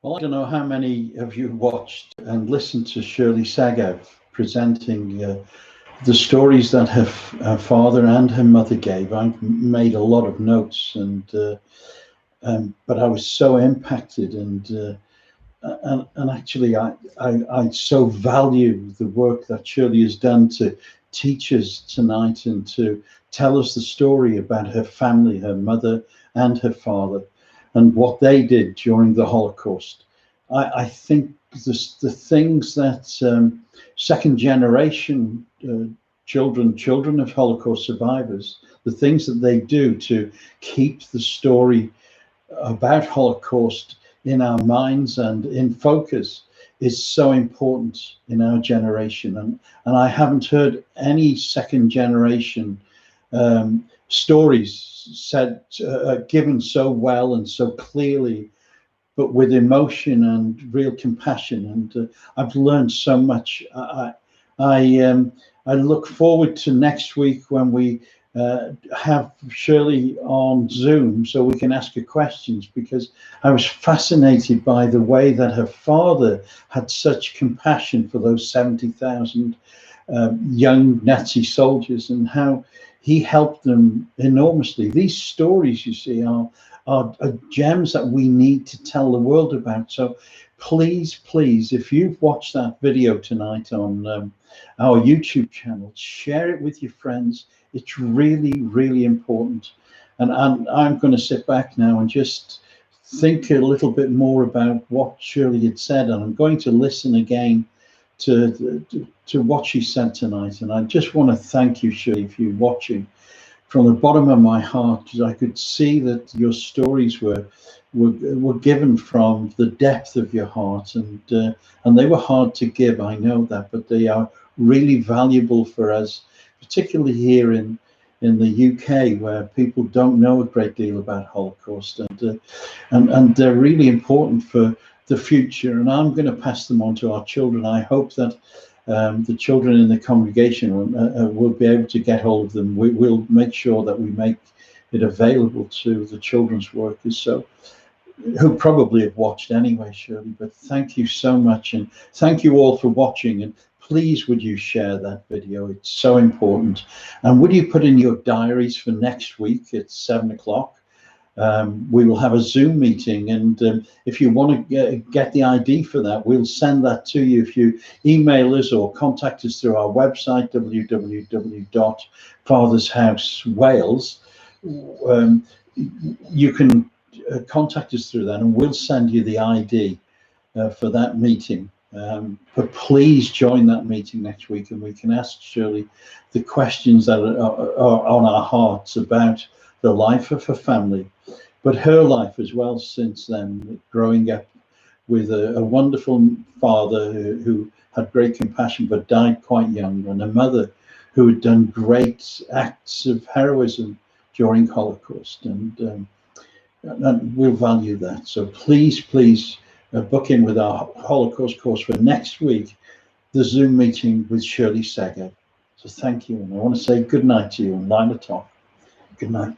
Well, I don't know how many of you watched and listened to Shirley Segev presenting the stories that her father and her mother gave. I made a lot of notes, but I was so impacted, and actually, I so value the work that Shirley has done to teach us tonight and to tell us the story about her family, her mother and her father, and what they did during the Holocaust. I think the things that second generation children of Holocaust survivors, the things that they do to keep the story about Holocaust in our minds and in focus is so important in our generation. And I haven't heard any second generation stories said, given so well and so clearly, but with emotion and real compassion. And I've learned so much. I look forward to next week when we have Shirley on Zoom so we can ask her questions, because I was fascinated by the way that her father had such compassion for those 70,000 young Nazi soldiers and how he helped them enormously. These stories, you see, are gems that we need to tell the world about. So please, if you've watched that video tonight on our YouTube channel, share it with your friends. It's really, really important. And I'm going to sit back now and just think a little bit more about what Shirley had said. And I'm going to listen again to what she said tonight. And I just want to thank you, Shirley, for you watching. From the bottom of my heart, I could see that your stories were given from the depth of your heart, and they were hard to give. I know that, but they are really valuable for us, particularly here in the UK, where people don't know a great deal about Holocaust, and they're really important for the future. And I'm going to pass them on to our children. I hope that the children in the congregation will be able to get hold of them. We'll make sure that we make it available to the children's workers, so who probably have watched anyway, Shirley. But thank you so much, and thank you all for watching. And please, would you share that video? It's so important. And would you put in your diaries for next week at 7 o'clock? We will have a Zoom meeting, and if you want to get the ID for that, we'll send that to you. If you email us or contact us through our website, www.fathershousewales, you can contact us through that, and we'll send you the ID for that meeting. But please join that meeting next week, and we can ask Shirley the questions that are on our hearts about the life of her family, but her life as well since then, growing up with a wonderful father who had great compassion but died quite young, and a mother who had done great acts of heroism during Holocaust, and we'll value that. So please book in with our Holocaust course for next week, the Zoom meeting with Shirley Segev. So thank you, and I want to say good night to you and Lila Top. Good night.